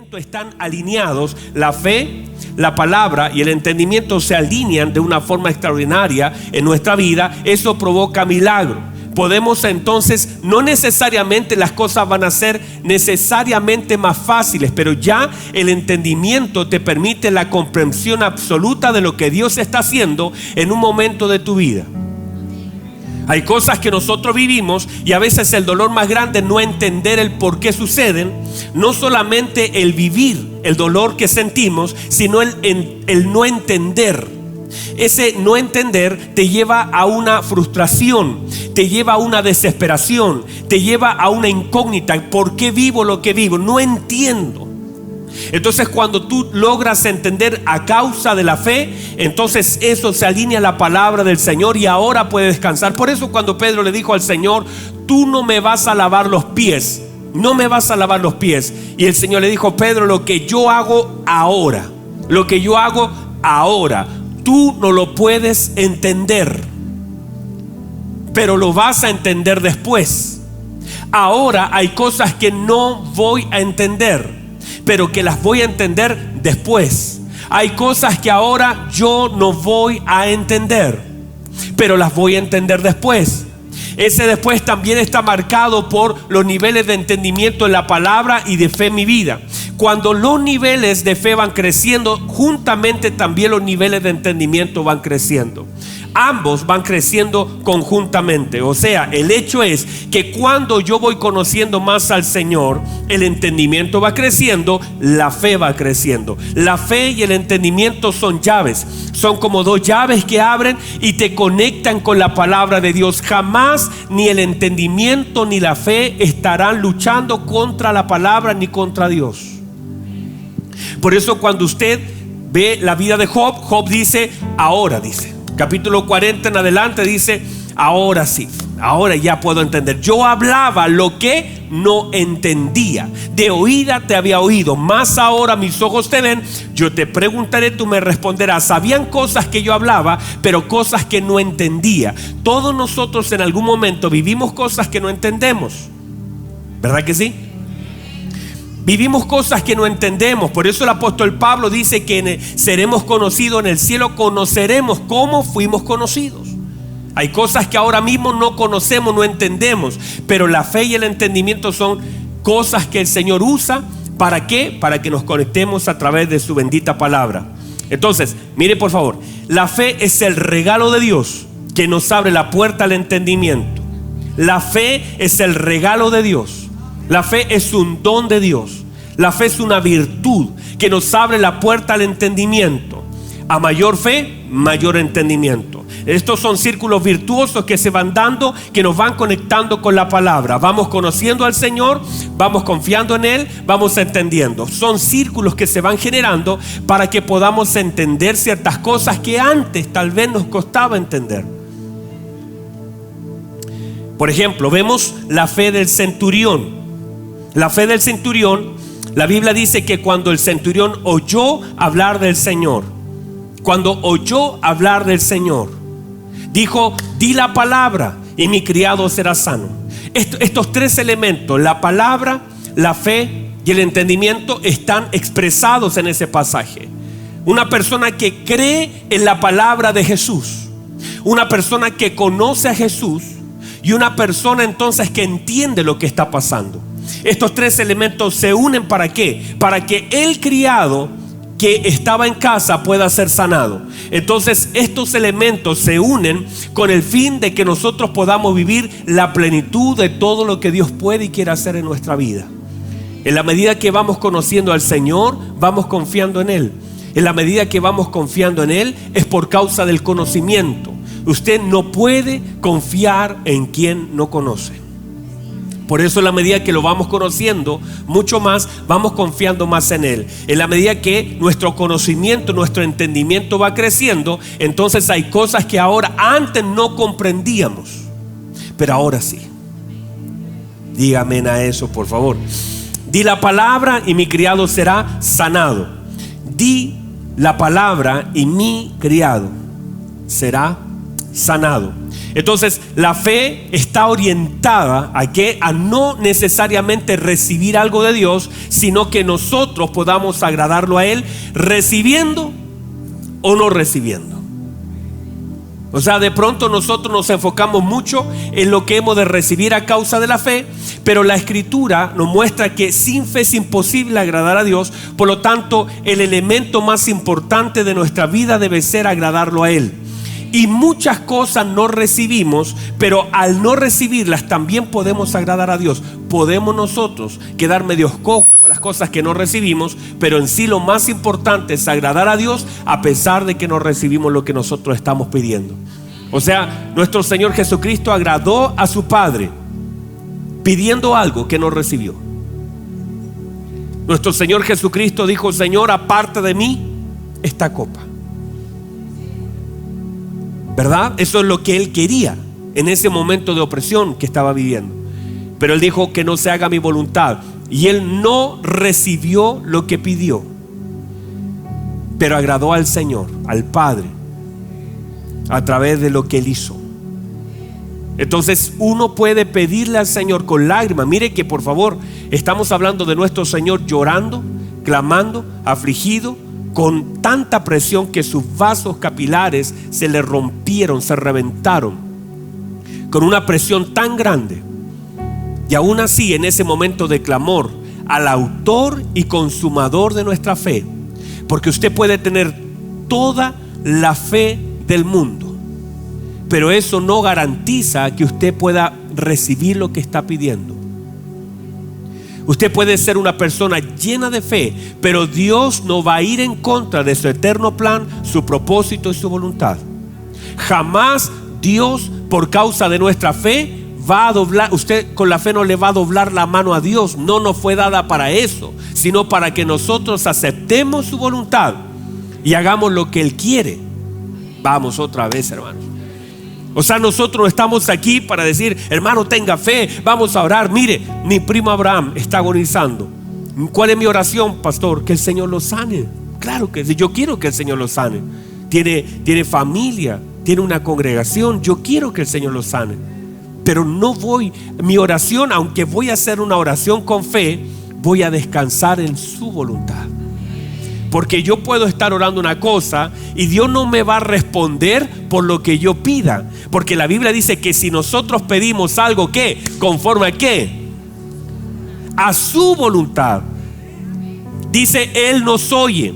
entendimiento están alineados, la fe, la palabra y el entendimiento se alinean de una forma extraordinaria en nuestra vida, eso provoca milagro. Podemos entonces, no necesariamente las cosas van a ser necesariamente más fáciles, pero ya el entendimiento te permite la comprensión absoluta de lo que Dios está haciendo en un momento de tu vida. Hay cosas que nosotros vivimos y a veces el dolor más grande es no entender el por qué suceden. No solamente el vivir el dolor que sentimos, sino el no entender. Ese no entender te lleva a una frustración, te lleva a una desesperación, te lleva a una incógnita. ¿Por qué vivo lo que vivo? No entiendo. Entonces cuando tú logras entender a causa de la fe, entonces eso se alinea a la palabra del Señor y ahora puedes descansar. Por eso cuando Pedro le dijo al Señor: tú no me vas a lavar los pies, no me vas a lavar los pies. Y el Señor le dijo: Pedro, lo que yo hago ahora, tú no lo puedes entender, pero lo vas a entender después. Ahora hay cosas que no voy a entender, pero que las voy a entender después. Hay cosas que ahora yo no voy a entender, pero las voy a entender después. Ese después también está marcado por los niveles de entendimiento en la palabra y de fe en mi vida. Cuando los niveles de fe van creciendo, juntamente también los niveles de entendimiento van creciendo. Ambos van creciendo conjuntamente. O sea, el hecho es que cuando yo voy conociendo más al Señor, el entendimiento va creciendo, la fe va creciendo. La fe y el entendimiento son llaves. Son como dos llaves que abren y te conectan con la palabra de Dios. Jamás ni el entendimiento ni la fe estarán luchando contra la palabra ni contra Dios. Por eso cuando usted ve la vida de Job, Job dice, ahora dice. Capítulo 40 en adelante dice: ahora sí, ahora ya puedo entender. Yo hablaba lo que no entendía, de oída te había oído, mas ahora mis ojos te ven. Yo te preguntaré, tú me responderás. Habían cosas que yo hablaba, pero cosas que no entendía. Todos nosotros en algún momento vivimos cosas que no entendemos, ¿verdad que sí? Vivimos cosas que no entendemos. Por eso el apóstol Pablo dice que seremos conocidos en el cielo. Conoceremos cómo fuimos conocidos. Hay cosas que ahora mismo no conocemos, no entendemos, pero la fe y el entendimiento son cosas que el Señor usa. ¿Para qué? Para que nos conectemos a través de su bendita palabra. Entonces, mire por favor, la fe es el regalo de Dios que nos abre la puerta al entendimiento. La fe es el regalo de Dios. La fe es un don de Dios. La fe es una virtud que nos abre la puerta al entendimiento. A mayor fe, mayor entendimiento. Estos son círculos virtuosos que se van dando, que nos van conectando con la palabra. Vamos conociendo al Señor, vamos confiando en Él, vamos entendiendo. Son círculos que se van generando para que podamos entender ciertas cosas que antes tal vez nos costaba entender. Por ejemplo, vemos la fe del centurión. La fe del centurión, la Biblia dice que cuando el centurión oyó hablar del Señor, dijo: di la palabra y mi criado será sano. Estos tres elementos, la palabra, la fe y el entendimiento, están expresados en ese pasaje. Una persona que cree en la palabra de Jesús, una persona que conoce a Jesús y una persona entonces que entiende lo que está pasando. Estos tres elementos se unen ¿para qué? Para que el criado que estaba en casa pueda ser sanado. Entonces estos elementos se unen con el fin de que nosotros podamos vivir la plenitud de todo lo que Dios puede y quiere hacer en nuestra vida. En la medida que vamos conociendo al Señor, vamos confiando en Él. En la medida que vamos confiando en Él, es por causa del conocimiento. Usted no puede confiar en quien no conoce. Por eso en la medida que lo vamos conociendo mucho más, vamos confiando más en Él. En la medida que nuestro conocimiento, nuestro entendimiento va creciendo, entonces hay cosas que ahora antes no comprendíamos, pero ahora sí. Dígame a eso, por favor. Di la palabra y mi criado será sanado. Di la palabra y mi criado será sanado. Entonces la fe está orientada a no necesariamente recibir algo de Dios, sino que nosotros podamos agradarlo a Él recibiendo o no recibiendo. O sea, de pronto nosotros nos enfocamos mucho en lo que hemos de recibir a causa de la fe, pero la Escritura nos muestra que sin fe es imposible agradar a Dios. Por lo tanto, el elemento más importante de nuestra vida debe ser agradarlo a Él. Y muchas cosas no recibimos, pero al no recibirlas también podemos agradar a Dios. Podemos nosotros quedar medios cojos con las cosas que no recibimos, pero en sí lo más importante es agradar a Dios a pesar de que no recibimos lo que nosotros estamos pidiendo. O sea, nuestro Señor Jesucristo agradó a su Padre pidiendo algo que no recibió. Nuestro Señor Jesucristo dijo: Señor, aparte de mí esta copa. ¿Verdad? Eso es lo que Él quería en ese momento de opresión que estaba viviendo. Pero Él dijo: que no se haga mi voluntad. Y Él no recibió lo que pidió, pero agradó al Señor, al Padre, a través de lo que Él hizo. Entonces uno puede pedirle al Señor con lágrimas. Mire que por favor estamos hablando de nuestro Señor llorando, clamando, afligido, con tanta presión que sus vasos capilares se le rompieron, se reventaron, con una presión tan grande. Y aún así, en ese momento de clamor al autor y consumador de nuestra fe, porque usted puede tener toda la fe del mundo, pero eso no garantiza que usted pueda recibir lo que está pidiendo. Usted puede ser una persona llena de fe, pero Dios no va a ir en contra de su eterno plan, su propósito y su voluntad. Jamás Dios, por causa de nuestra fe, va a doblar. Usted con la fe no le va a doblar la mano a Dios. No nos fue dada para eso, sino para que nosotros aceptemos su voluntad y hagamos lo que Él quiere. Vamos otra vez, hermanos. O sea, nosotros estamos aquí para decir: hermano, tenga fe, vamos a orar. Mire, mi primo Abraham está agonizando. ¿Cuál es mi oración, pastor? Que el Señor lo sane. Claro que sí, yo quiero que el Señor lo sane. Tiene familia, tiene una congregación. Yo quiero que el Señor lo sane. Pero no voy, mi oración, aunque voy a hacer una oración con fe, voy a descansar en su voluntad. Porque yo puedo estar orando una cosa y Dios no me va a responder por lo que yo pida. Porque la Biblia dice que si nosotros pedimos algo, ¿qué? ¿Conforme a qué? A su voluntad. Dice: Él nos oye.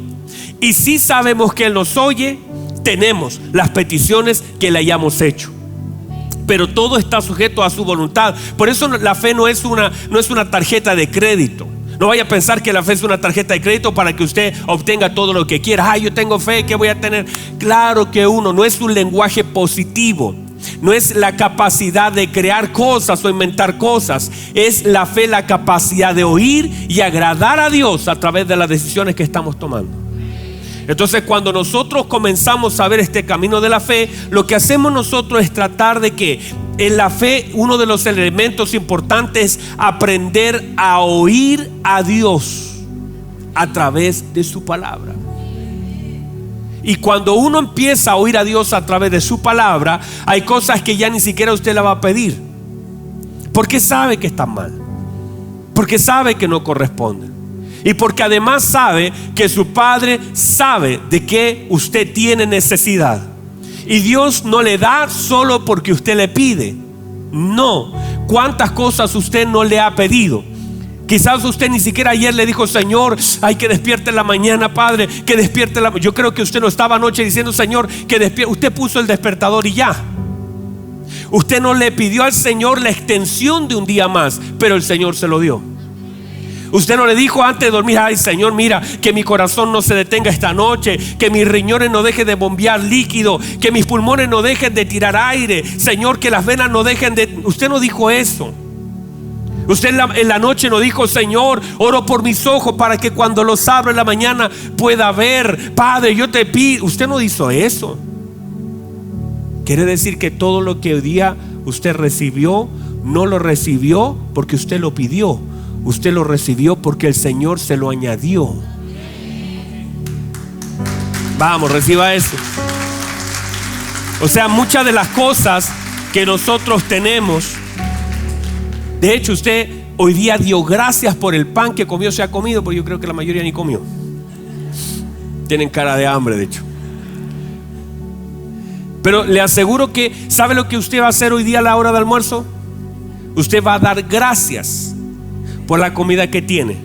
Y si sabemos que Él nos oye, tenemos las peticiones que le hayamos hecho. Pero todo está sujeto a su voluntad. Por eso la fe no es una tarjeta de crédito. No vaya a pensar que la fe es una tarjeta de crédito para que usted obtenga todo lo que quiera. Yo tengo fe, ¿qué voy a tener? Claro que no es un lenguaje positivo. No es la capacidad de crear cosas o inventar cosas. Es la fe, la capacidad de oír y agradar a Dios a través de las decisiones que estamos tomando. Entonces, cuando nosotros comenzamos a ver este camino de la fe, lo que hacemos nosotros es tratar de que en la fe uno de los elementos importantes es aprender a oír a Dios a través de su palabra. Y cuando uno empieza a oír a Dios a través de su palabra, hay cosas que ya ni siquiera usted la va a pedir, porque sabe que están mal, porque sabe que no corresponden. Y porque además sabe que su Padre sabe de qué usted tiene necesidad. Y Dios no le da solo porque usted le pide. No. ¿Cuántas cosas usted no le ha pedido? Quizás usted ni siquiera ayer le dijo: Señor, hay que despierte en la mañana, Padre, que despierte en la... Yo creo que usted no estaba anoche diciendo: Señor, que despierte. Usted puso el despertador y ya. Usted no le pidió al Señor la extensión de un día más, pero el Señor se lo dio. Usted no le dijo antes de dormir: ay, Señor, mira, que mi corazón no se detenga esta noche, que mis riñones no dejen de bombear líquido, que mis pulmones no dejen de tirar aire, Señor, que las venas no dejen de... Usted no dijo eso. Usted en la noche no dijo: Señor, oro por mis ojos para que cuando los abra en la mañana pueda ver. Padre, yo te pido. Usted no hizo eso. Quiere decir que todo lo que hoy día usted recibió, no lo recibió porque usted lo pidió. Usted lo recibió porque el Señor se lo añadió. Vamos, reciba eso. O sea, muchas de las cosas que nosotros tenemos, de hecho usted hoy día dio gracias por el pan que comió, se ha comido, porque yo creo que la mayoría ni comió. Tienen cara de hambre, de hecho. Pero le aseguro que, ¿sabe lo que usted va a hacer hoy día a la hora de almuerzo? Usted va a dar gracias por la comida que tiene.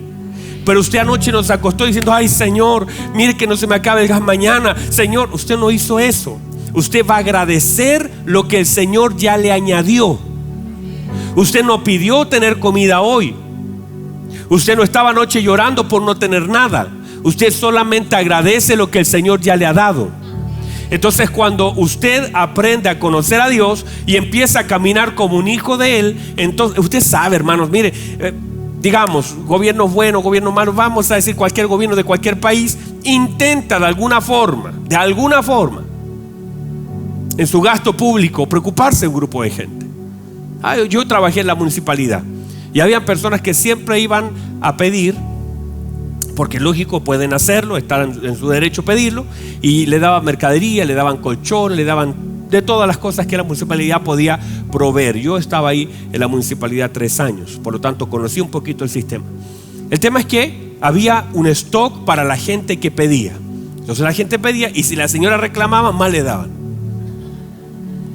Pero usted anoche nos acostó diciendo: ay Señor, mire que no se me acabe el gas mañana. Señor, usted no hizo eso. Usted va a agradecer lo que el Señor ya le añadió. Usted no pidió tener comida hoy. Usted no estaba anoche llorando por no tener nada. Usted solamente agradece lo que el Señor ya le ha dado. Entonces, cuando usted aprende a conocer a Dios y empieza a caminar como un hijo de Él, entonces usted sabe, hermanos, mire, digamos, gobierno bueno, gobierno malo, vamos a decir cualquier gobierno de cualquier país, intenta de alguna forma, en su gasto público, preocuparse de un grupo de gente. Yo trabajé en la municipalidad y había personas que siempre iban a pedir, porque lógico, pueden hacerlo, están en su derecho a pedirlo, y le daban mercadería, le daban colchones, le daban de todas las cosas que la municipalidad podía proveer. Yo estaba ahí en la municipalidad 3 años, por lo tanto conocí un poquito el sistema. El tema es que había un stock para la gente que pedía. Entonces la gente pedía, y si la señora reclamaba, más le daban.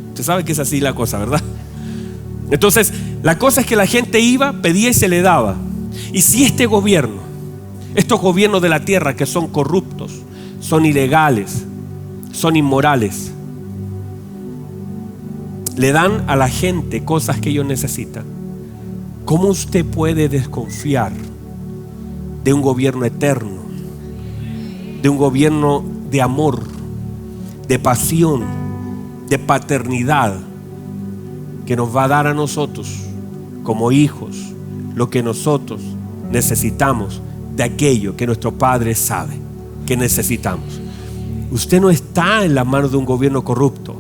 Usted sabe que es así la cosa, ¿verdad? Entonces la cosa es que la gente iba, pedía y se le daba. Y si este gobierno, estos gobiernos de la tierra que son corruptos, son ilegales, son inmorales, le dan a la gente cosas que ellos necesitan, ¿cómo usted puede desconfiar de un gobierno eterno, de un gobierno de amor, de pasión, de paternidad, que nos va a dar a nosotros como hijos lo que nosotros necesitamos, de aquello que nuestro Padre sabe que necesitamos? Usted no está en la mano de un gobierno corrupto.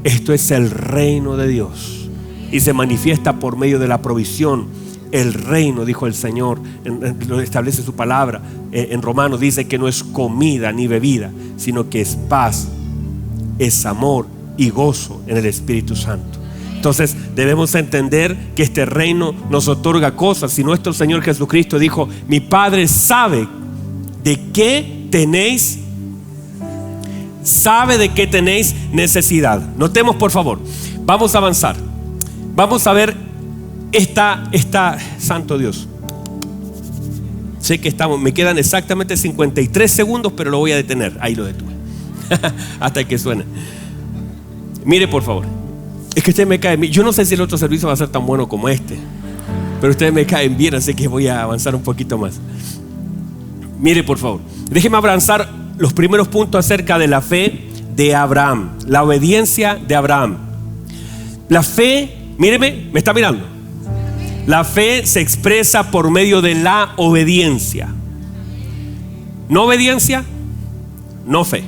Esto es el reino de Dios y se manifiesta por medio de la provisión. El reino, dijo el Señor, lo establece su palabra. En Romanos dice que no es comida ni bebida, sino que es paz, es amor y gozo en el Espíritu Santo. Entonces debemos entender que este reino nos otorga cosas. Si nuestro Señor Jesucristo dijo: mi Padre sabe de qué tenéis, necesidad. Notemos, por favor, vamos a avanzar. Vamos a ver esta santo Dios. Sé que me quedan exactamente 53 segundos, pero lo voy a detener. Ahí lo detuve hasta que suene. Mire, por favor. Es que usted me cae bien. Yo no sé si el otro servicio va a ser tan bueno como este, pero ustedes me caen bien, así que voy a avanzar un poquito más. Mire, por favor, déjeme avanzar los primeros puntos acerca de la fe de Abraham, la obediencia de Abraham. La fe, míreme, me está mirando. La fe se expresa por medio de la obediencia. No obediencia, no fe.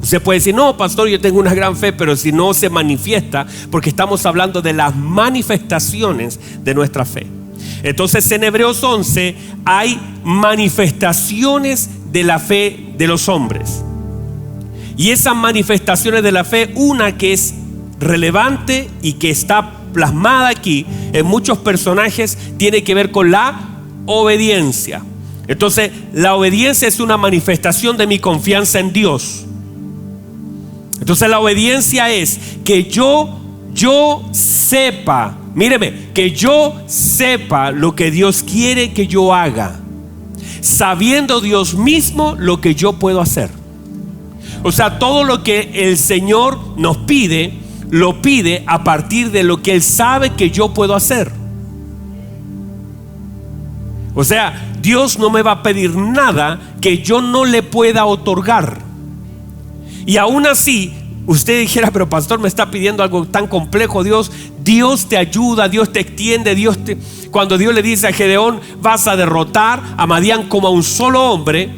Usted puede decir: no, pastor, yo tengo una gran fe, pero si no se manifiesta, porque estamos hablando de las manifestaciones de nuestra fe. Entonces en Hebreos 11 hay manifestaciones de la fe de los hombres. Y esas manifestaciones de la fe, una que es relevante y que está plasmada aquí en muchos personajes, tiene que ver con la obediencia. Entonces la obediencia es una manifestación de mi confianza en Dios. Entonces la obediencia es que yo sepa, míreme, que yo sepa lo que Dios quiere que yo haga, sabiendo Dios mismo lo que yo puedo hacer. O sea, todo lo que el Señor nos pide, lo pide a partir de lo que Él sabe que yo puedo hacer. O sea, Dios no me va a pedir nada que yo no le pueda otorgar. Y aún así, usted dijera: pero pastor, me está pidiendo algo tan complejo. Dios te ayuda, Dios te extiende, cuando Dios le dice a Gedeón: vas a derrotar a Madián como a un solo hombre,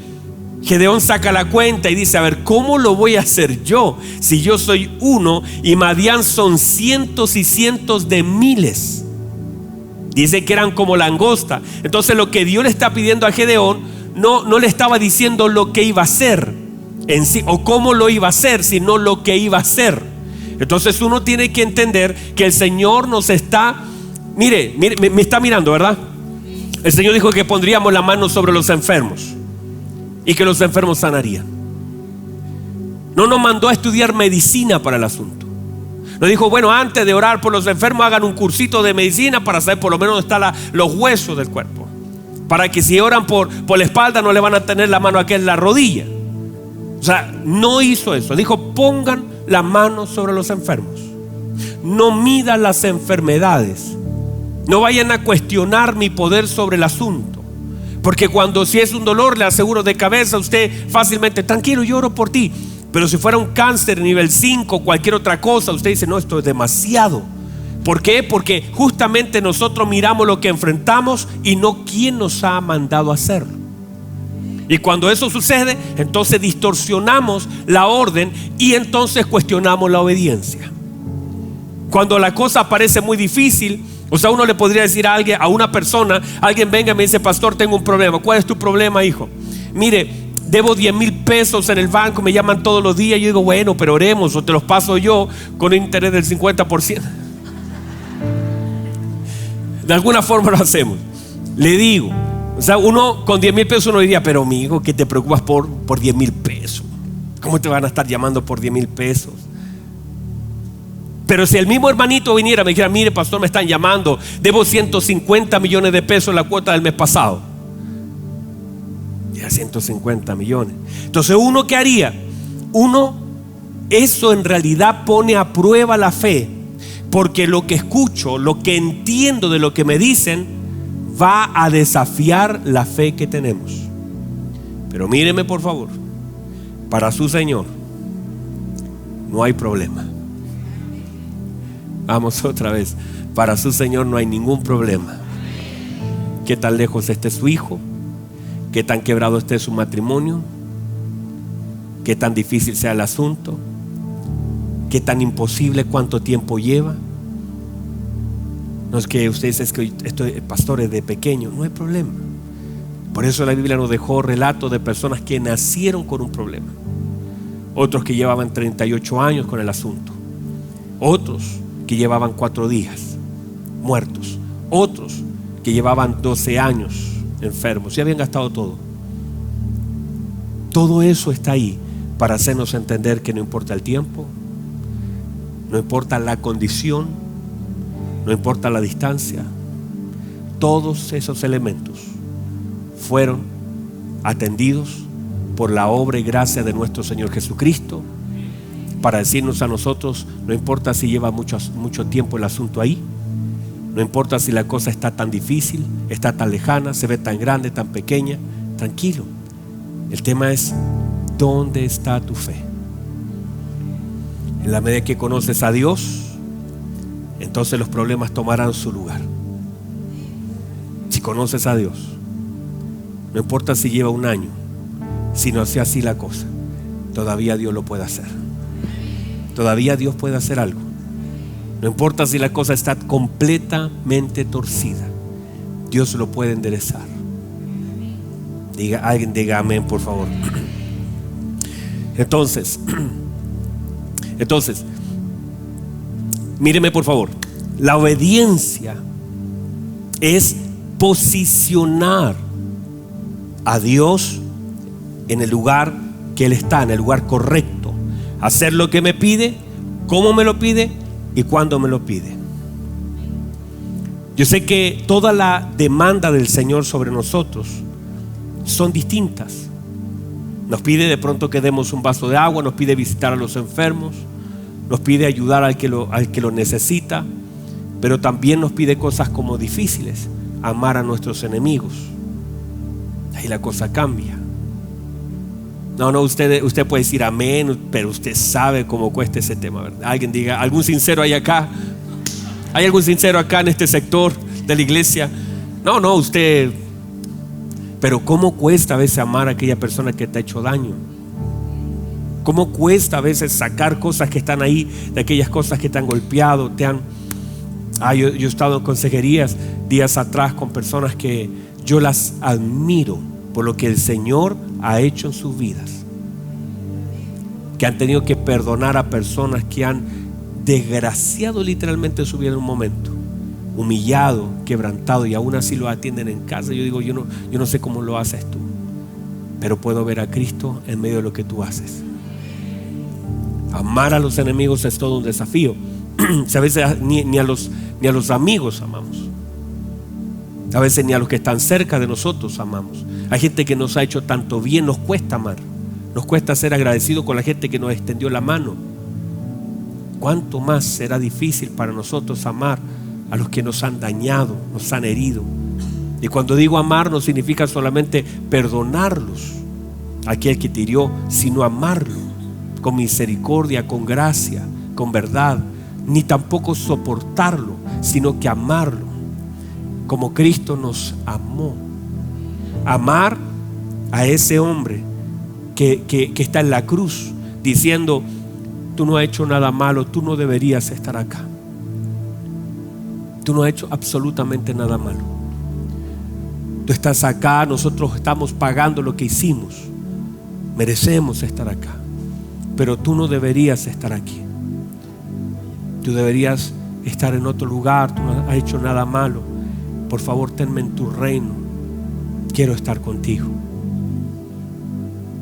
Gedeón saca la cuenta y dice: a ver, ¿cómo lo voy a hacer yo? Si yo soy uno y Madián son cientos y cientos de miles. Dice que eran como langosta. Entonces lo que Dios le está pidiendo a Gedeón, no le estaba diciendo lo que iba a hacer. en sí, o cómo lo iba a hacer, sino lo que iba a hacer. Entonces uno tiene que entender que el Señor nos está, mire, me está mirando, ¿verdad? El Señor dijo que pondríamos la mano sobre los enfermos y que los enfermos sanarían. No nos mandó a estudiar medicina para el asunto. Nos dijo, bueno, antes de orar por los enfermos, hagan un cursito de medicina para saber por lo menos dónde están los huesos del cuerpo, para que si oran por la espalda no le van a tener la mano aquí en la rodilla. O sea, no hizo eso. Dijo, pongan la mano sobre los enfermos. No midan las enfermedades. No vayan a cuestionar mi poder sobre el asunto, porque cuando si es un dolor, le aseguro, de cabeza, usted fácilmente, tranquilo, yo oro por ti. Pero si fuera un cáncer nivel 5, cualquier otra cosa, usted dice, no, esto es demasiado. ¿Por qué? Porque justamente nosotros miramos lo que enfrentamos y no quién nos ha mandado a hacerlo. Y cuando eso sucede, entonces distorsionamos la orden y entonces cuestionamos la obediencia. Cuando la cosa parece muy difícil, o sea, uno le podría decir a alguien, a una persona, alguien venga y me dice, pastor, tengo un problema. ¿Cuál es tu problema, hijo? Mire, debo 10,000 pesos en el banco, me llaman todos los días. Yo digo, bueno, pero oremos, o te los paso yo con un interés del 50%. De alguna forma lo hacemos. Le digo, o sea, uno con 10,000 pesos uno diría, pero mi hijo, ¿qué te preocupas por 10,000 pesos? ¿Cómo te van a estar llamando por 10,000 pesos? Pero si el mismo hermanito viniera y me dijera, mire, pastor, me están llamando, debo 150 millones de pesos en la cuota del mes pasado. Ya 150 millones. Entonces, ¿uno qué haría? Eso en realidad pone a prueba la fe, porque lo que escucho, lo que entiendo de lo que me dicen, va a desafiar la fe que tenemos. Pero míreme, por favor, para su Señor no hay problema. Vamos otra vez. Para su Señor no hay ningún problema. ¿Qué tan lejos esté su hijo? ¿Qué tan quebrado esté su matrimonio? ¿Qué tan difícil sea el asunto? ¿Qué tan imposible? ¿Cuánto tiempo lleva? No es que usted dice, es que estoy pastor de pequeño. No hay problema. Por eso la Biblia nos dejó relatos de personas que nacieron con un problema. Otros que llevaban 38 años con el asunto. Otros que llevaban 4 días muertos. Otros que llevaban 12 años enfermos. Ya habían gastado todo. Todo eso está ahí para hacernos entender que no importa el tiempo, no importa la condición, no importa la distancia. Todos esos elementos fueron atendidos por la obra y gracia de nuestro Señor Jesucristo, para decirnos a nosotros, no importa si lleva mucho tiempo el asunto ahí, no importa si la cosa está tan difícil, está tan lejana, se ve tan grande, tan pequeña, tranquilo. El tema es, ¿dónde está tu fe? En la medida que conoces a Dios, entonces los problemas tomarán su lugar. Si conoces a Dios, no importa si lleva un año, si no sea así la cosa, todavía Dios lo puede hacer. Todavía Dios puede hacer algo. No importa si la cosa está completamente torcida, Dios lo puede enderezar. Alguien diga amén, por favor. Entonces, míreme por favor. La obediencia es posicionar a Dios en el lugar que Él está, en el lugar correcto. Hacer lo que me pide, cómo me lo pide y cuándo me lo pide. Yo sé que toda la demanda del Señor sobre nosotros son distintas. Nos pide de pronto que demos un vaso de agua, nos pide visitar a los enfermos, nos pide ayudar al que lo necesita, pero también nos pide cosas como difíciles, amar a nuestros enemigos. Ahí la cosa cambia. No, usted puede decir amén, pero usted sabe cómo cuesta ese tema, ¿verdad? Alguien diga, ¿algún sincero hay acá? ¿Hay algún sincero acá en este sector de la iglesia? No, usted. Pero ¿cómo cuesta a veces amar a aquella persona que te ha hecho daño? ¿Cómo cuesta a veces sacar cosas que están ahí, de aquellas cosas que te han golpeado, yo he estado en consejerías días atrás con personas que yo las admiro por lo que el Señor ha hecho en sus vidas. que han tenido que perdonar a personas que han desgraciado literalmente su vida en un momento, humillado, quebrantado, y aún así lo atienden en casa. Yo digo, yo no sé cómo lo haces tú, pero puedo ver a Cristo en medio de lo que tú haces. Amar a los enemigos es todo un desafío. A veces ni a los amigos amamos. A veces ni a los que están cerca de nosotros amamos. Hay gente que nos ha hecho tanto bien, nos cuesta amar. Nos cuesta ser agradecidos con la gente que nos extendió la mano. ¿Cuánto más será difícil para nosotros amar a los que nos han dañado, nos han herido? Y cuando digo amar, no significa solamente perdonarlos, aquel que te hirió, sino amarlo con misericordia, con gracia, con verdad. Ni tampoco soportarlo, sino que amarlo como Cristo nos amó. Amar a ese hombre que está en la cruz diciendo: tú no has hecho nada malo, tú no deberías estar acá, tú no has hecho absolutamente nada malo, tú estás acá, nosotros estamos pagando lo que hicimos, merecemos estar acá, pero tú no deberías estar aquí, tú deberías estar en otro lugar, tú no has hecho nada malo, por favor tenme en tu reino, quiero estar contigo.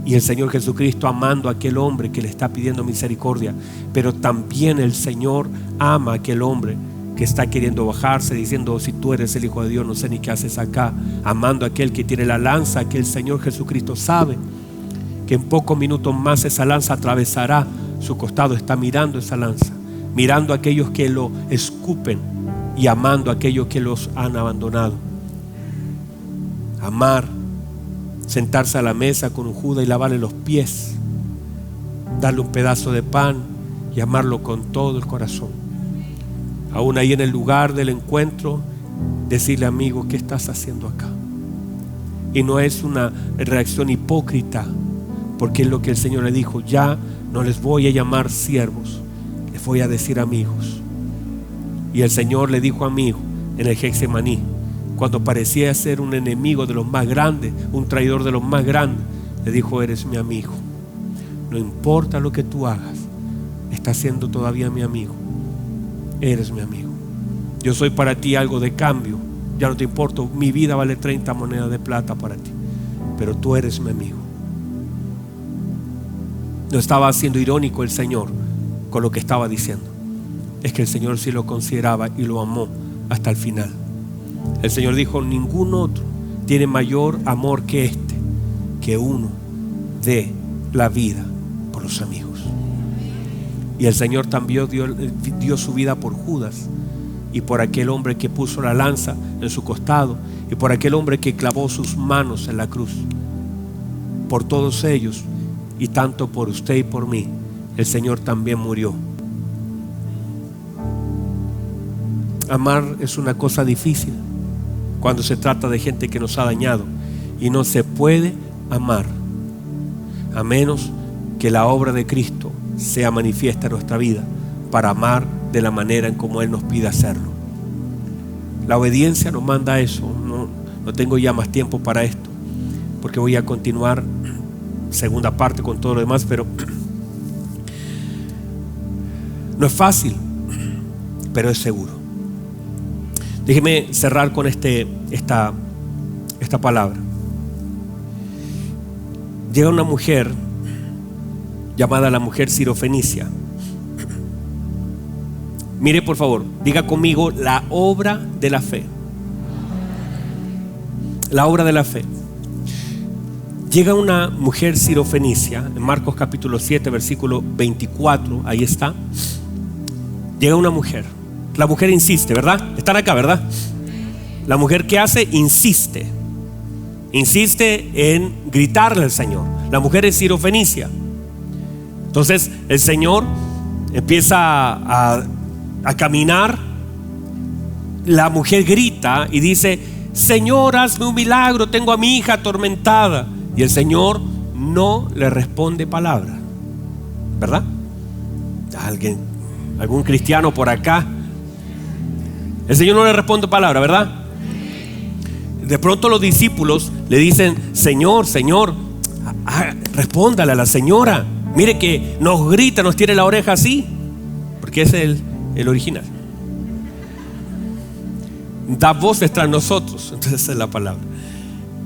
Y el Señor Jesucristo, amando a aquel hombre que le está pidiendo misericordia, pero también el Señor ama a aquel hombre que está queriendo bajarse, diciendo: si tú eres el Hijo de Dios, no sé ni qué haces acá. Amando a aquel que tiene la lanza, que el Señor Jesucristo sabe que en pocos minutos más esa lanza atravesará su costado. Está mirando esa lanza, mirando a aquellos que lo escupen y amando a aquellos que los han abandonado. Amar, sentarse a la mesa con un Judas y lavarle los pies, darle un pedazo de pan y amarlo con todo el corazón. Aún ahí en el lugar del encuentro, decirle: amigo, ¿qué estás haciendo acá? Y no es una reacción hipócrita, porque es lo que el Señor le dijo: ya no les voy a llamar siervos, les voy a decir amigos. Y el Señor le dijo amigo en el Getsemaní, cuando parecía ser un enemigo de los más grandes, un traidor de los más grandes, le dijo: eres mi amigo, no importa lo que tú hagas, estás siendo todavía mi amigo, eres mi amigo. Yo soy para ti algo de cambio, ya no te importo, mi vida vale 30 monedas de plata para ti, pero tú eres mi amigo. No estaba siendo irónico el Señor con lo que estaba diciendo, es que el Señor sí lo consideraba y lo amó hasta el final. El Señor dijo: ningún otro tiene mayor amor que este, que uno dé la vida por los amigos. Y el Señor también dio su vida por Judas, y por aquel hombre que puso la lanza en su costado, y por aquel hombre que clavó sus manos en la cruz. Por todos ellos, y tanto por usted y por mí, el Señor también murió. Amar es una cosa difícil cuando se trata de gente que nos ha dañado, y no se puede amar a menos que la obra de Cristo sea manifiesta en nuestra vida para amar de la manera en como Él nos pide hacerlo. La obediencia nos manda a eso. No tengo ya más tiempo para esto, porque voy a continuar segunda parte con todo lo demás, pero no es fácil, pero es seguro. Déjeme cerrar con esta palabra. Llega una mujer llamada la mujer sirofenicia. Mire, por favor, diga conmigo: la obra de la fe. La obra de la fe. Llega una mujer sirofenicia en Marcos capítulo 7 versículo 24. Ahí está. Llega una mujer. La mujer insiste, ¿verdad? Están acá, ¿verdad? La mujer, ¿qué hace? Insiste en gritarle al Señor. La mujer es sirofenicia. Entonces el Señor empieza a caminar. La mujer grita y dice: Señor, hazme un milagro, tengo a mi hija atormentada. Y el Señor no le responde palabra, ¿verdad? ¿Algún cristiano por acá? El Señor no le responde palabra, ¿verdad? De pronto los discípulos le dicen: Señor, respóndale a la señora, Mire que nos grita, nos tiene la oreja así, porque ese es el original. Da voces tras nosotros. Entonces esa es la palabra.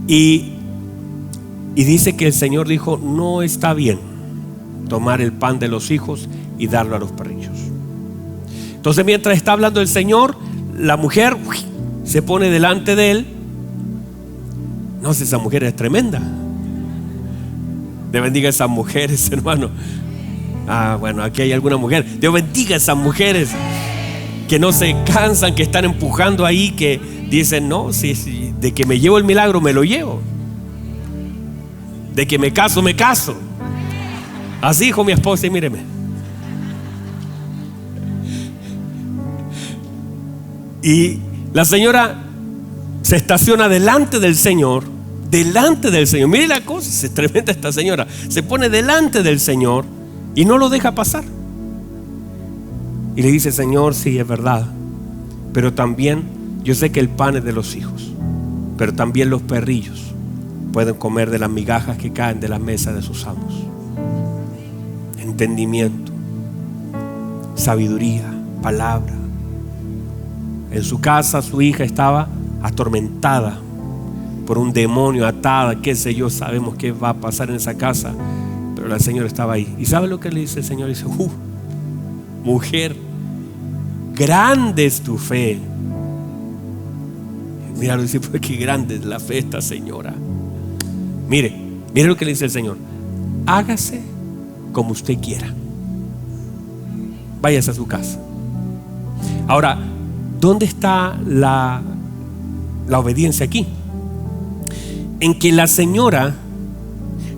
Y dice que el Señor dijo: no está bien tomar el pan de los hijos y darlo a los perrillos. Entonces mientras está hablando el Señor, la mujer se pone delante de él. No sé, esa mujer es tremenda. Dios bendiga a esas mujeres, hermano. Bueno, aquí hay alguna mujer. Dios bendiga a esas mujeres que no se cansan, que están empujando ahí, que dicen: no, si de que me llevo el milagro, me lo llevo. De que me caso, me caso. Así dijo mi esposa, y míreme. Y la señora se estaciona delante del Señor. Delante del Señor. Mire la cosa, es tremenda esta señora. Se pone delante del Señor y no lo deja pasar. Y le dice: Señor, sí, es verdad, pero también yo sé que el pan es de los hijos, pero también los perrillos pueden comer de las migajas que caen de la mesa de sus amos. Entendimiento, sabiduría, palabra. En su casa su hija estaba atormentada por un demonio, atada, qué sé yo, sabemos qué va a pasar en esa casa, pero la señora estaba ahí. ¿Y sabe lo que le dice el Señor? Dice: mujer, grande es tu fe. Mira, lo dice: pues qué grande es la fe de esta señora. Mire lo que le dice el Señor: hágase como usted quiera, váyase a su casa. Ahora, ¿dónde está la obediencia aquí? En que la señora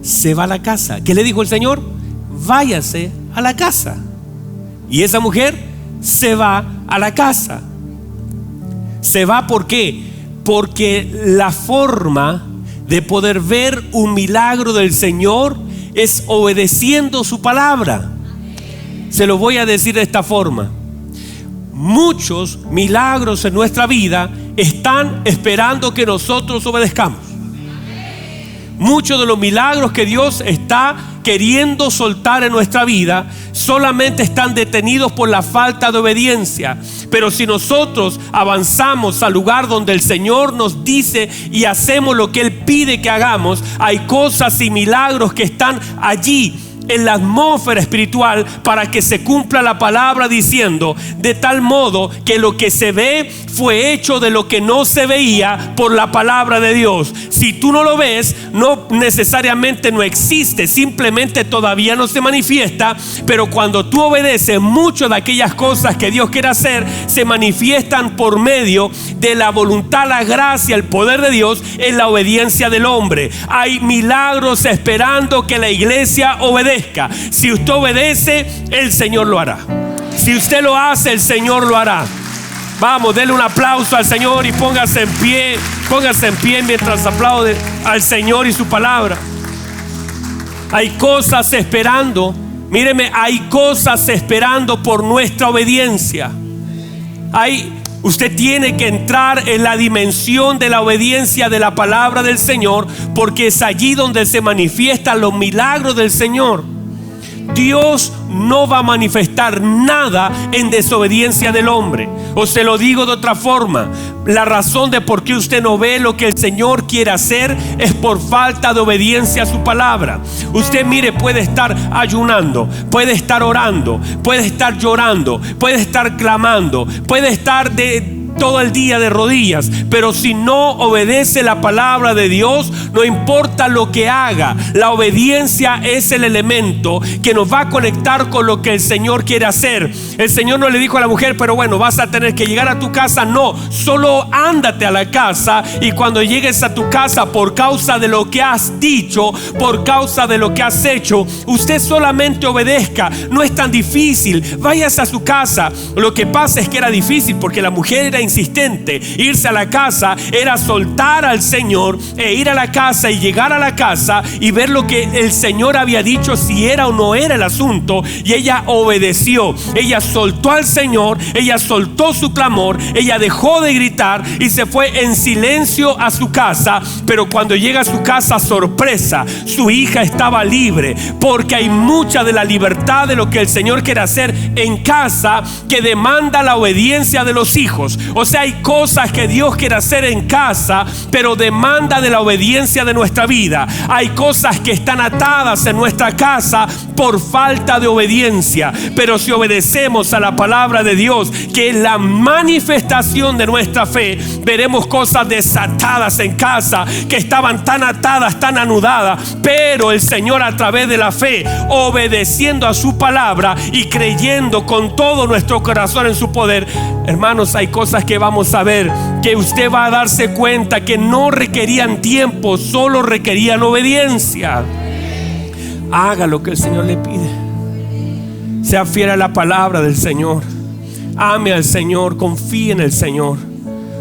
se va a la casa. ¿Qué le dijo el Señor? Váyase a la casa. Y esa mujer se va a la casa. Se va, ¿por qué? Porque la forma de poder ver un milagro del Señor es obedeciendo su palabra. Se lo voy a decir de esta forma: muchos milagros en nuestra vida están esperando que nosotros obedezcamos. Muchos de los milagros que Dios está queriendo soltar en nuestra vida solamente están detenidos por la falta de obediencia. Pero si nosotros avanzamos al lugar donde el Señor nos dice y hacemos lo que Él pide que hagamos, hay cosas y milagros que están allí en la atmósfera espiritual para que se cumpla la palabra diciendo: de tal modo que lo que se ve fue hecho de lo que no se veía por la palabra de Dios. Si tú no lo ves, no necesariamente no existe, simplemente todavía no se manifiesta. Pero cuando tú obedeces, muchas de aquellas cosas que Dios quiere hacer se manifiestan por medio de la voluntad, la gracia, el poder de Dios en la obediencia del hombre. Hay milagros esperando que la iglesia obedezca. Si usted obedece, el Señor lo hará. Si usted lo hace, el Señor lo hará. Vamos, denle un aplauso al Señor y póngase en pie. Póngase en pie mientras aplaude al Señor y su palabra. Hay cosas esperando. Míreme, hay cosas esperando por nuestra obediencia. Usted tiene que entrar en la dimensión de la obediencia de la palabra del Señor, porque es allí donde se manifiestan los milagros del Señor. Dios no va a manifestar nada en desobediencia del hombre. O se lo digo de otra forma: la razón de por qué usted no ve lo que el Señor quiere hacer es por falta de obediencia a su palabra. Usted, mire, puede estar ayunando, puede estar orando, puede estar llorando, puede estar clamando, puede estar todo el día de rodillas, pero si no obedece la palabra de Dios, no importa lo que haga, la obediencia es el elemento que nos va a conectar con lo que el Señor quiere hacer. El Señor no le dijo a la mujer: pero bueno, vas a tener que llegar a tu casa. No, solo ándate a la casa, y cuando llegues a tu casa, por causa de lo que has dicho, por causa de lo que has hecho, usted solamente obedezca. No es tan difícil, váyase a su casa. Lo que pasa es que era difícil porque la mujer era insistente. Irse a la casa era soltar al Señor e ir a la casa y llegar a la casa y ver lo que el Señor había dicho, si era o no era el asunto. Y ella obedeció, ella soltó al Señor, ella soltó su clamor, ella dejó de gritar y se fue en silencio a su casa. Pero cuando llega a su casa, sorpresa, su hija estaba libre, porque hay mucha de la libertad de lo que el Señor quiere hacer en casa que demanda la obediencia de los hijos. O sea, hay cosas que Dios quiere hacer en casa, pero demanda de la obediencia de nuestra vida. Hay cosas que están atadas en nuestra casa por falta de obediencia, pero si obedecemos a la palabra de Dios, que es la manifestación de nuestra fe, veremos cosas desatadas en casa que estaban tan atadas, tan anudadas, pero el Señor, a través de la fe, obedeciendo a su palabra y creyendo con todo nuestro corazón en su poder, hermanos, hay cosas que vamos a ver, que usted va a darse cuenta que no requerían tiempo, solo requerían obediencia. Haga lo que el Señor le pide. Sea fiel a la palabra del Señor. Ame al Señor, confíe en el Señor.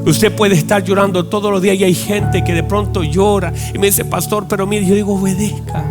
Usted puede estar llorando todos los días y hay gente que de pronto llora y me dice: pastor, pero mire, yo digo, obedezca.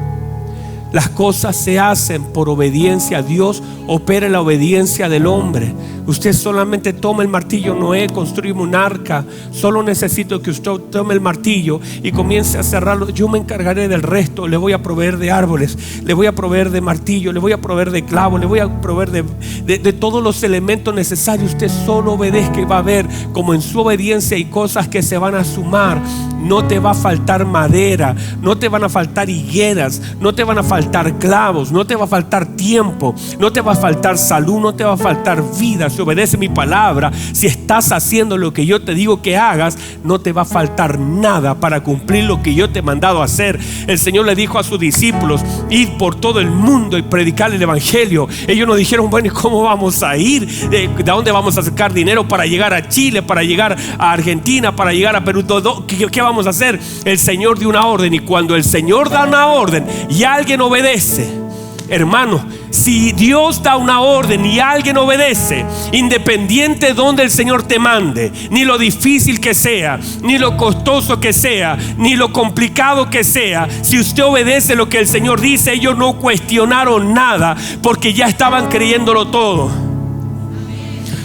Las cosas se hacen por obediencia. Dios opera en la obediencia del hombre. Usted solamente toma el martillo. Noé construye un arca. Solo necesito que usted tome el martillo y comience a cerrarlo. Yo me encargaré del resto. Le voy a proveer de árboles, le voy a proveer de martillo, le voy a proveer de clavos, le voy a proveer de todos los elementos necesarios. Usted solo obedezca y va a ver como en su obediencia hay cosas que se van a sumar. No te va a faltar madera, no te van a faltar higueras, no te van a faltar clavos, no te va a faltar tiempo, no te va a faltar salud, no te va a faltar vida. Si obedece mi palabra, si estás haciendo lo que yo te digo que hagas, no te va a faltar nada para cumplir lo que yo te he mandado a hacer. El Señor le dijo a sus discípulos: id por todo el mundo y predicar el evangelio. Ellos nos dijeron: bueno, ¿y cómo vamos a ir? ¿De dónde vamos a sacar dinero para llegar a Chile, para llegar a Argentina, para llegar a Perú? ¿Qué vamos a hacer? El Señor dio una orden, y cuando el Señor da una orden y alguien obedece, hermano, si Dios da una orden y alguien obedece, independiente de donde el Señor te mande, ni lo difícil que sea, ni lo costoso que sea, ni lo complicado que sea, si usted obedece lo que el Señor dice, ellos no cuestionaron nada, porque ya estaban creyéndolo todo.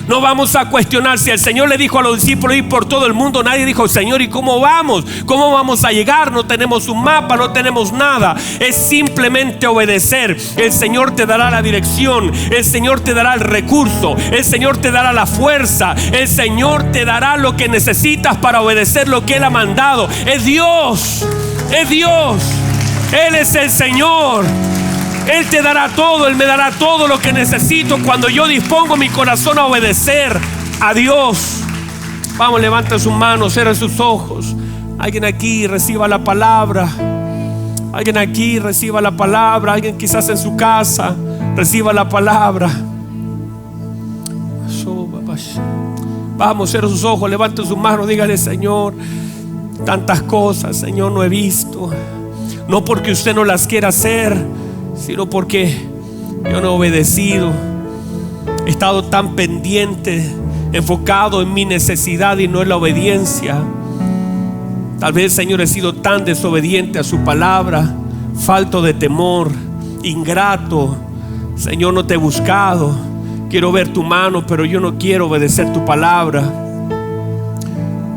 No vamos a cuestionar. Si el Señor le dijo a los discípulos ir por todo el mundo, nadie dijo: Señor, ¿y cómo vamos? ¿Cómo vamos a llegar? No tenemos un mapa, no tenemos nada. Es simplemente obedecer. El Señor te dará la dirección, el Señor te dará el recurso, el Señor te dará la fuerza, el Señor te dará lo que necesitas para obedecer lo que Él ha mandado. Es Dios, es Dios, Él es el Señor. Él te dará todo, Él me dará todo lo que necesito cuando yo dispongo mi corazón a obedecer a Dios. Vamos, levanten sus manos, cierren sus ojos. Alguien aquí reciba la palabra. Alguien aquí reciba la palabra. Alguien quizás en su casa reciba la palabra. Vamos, cierren sus ojos, levanten sus manos, dígale: Señor, tantas cosas, Señor, no he visto. No porque usted no las quiera hacer, sino porque yo no he obedecido. He estado tan pendiente, enfocado en mi necesidad y no en la obediencia. Tal vez, Señor, he sido tan desobediente a su palabra, falto de temor, ingrato. Señor, no te he buscado. Quiero ver tu mano, pero yo no quiero obedecer tu palabra.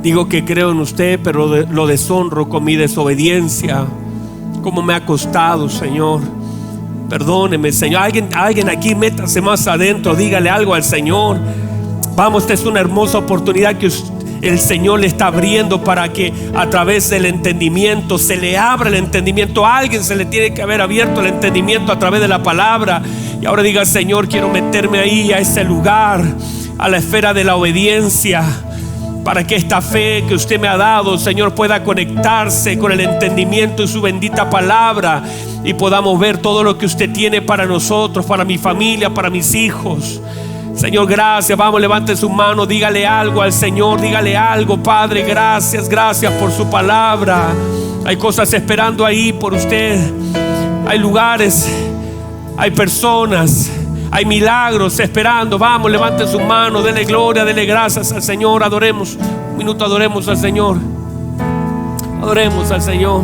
Digo que creo en usted, pero lo deshonro con mi desobediencia. Cómo me ha costado, Señor. Perdóneme, Señor. Alguien aquí, métase más adentro, dígale algo al Señor. Vamos, esta es una hermosa oportunidad que el Señor le está abriendo para que a través del entendimiento se le abra el entendimiento. A alguien se le tiene que haber abierto el entendimiento a través de la palabra. Y ahora diga: Señor, quiero meterme ahí, a ese lugar, a la esfera de la obediencia, para que esta fe que usted me ha dado, Señor, pueda conectarse con el entendimiento de su bendita palabra y podamos ver todo lo que usted tiene para nosotros, para mi familia, para mis hijos. Señor, gracias. Vamos, levante su mano, dígale algo al Señor, dígale algo. Padre, gracias, gracias por su palabra. Hay cosas esperando ahí por usted. Hay lugares, hay personas, Hay milagros esperando. Vamos, levanten sus manos, denle gloria, denle gracias al Señor. Adoremos. Un minuto, adoremos al Señor. Adoremos al Señor.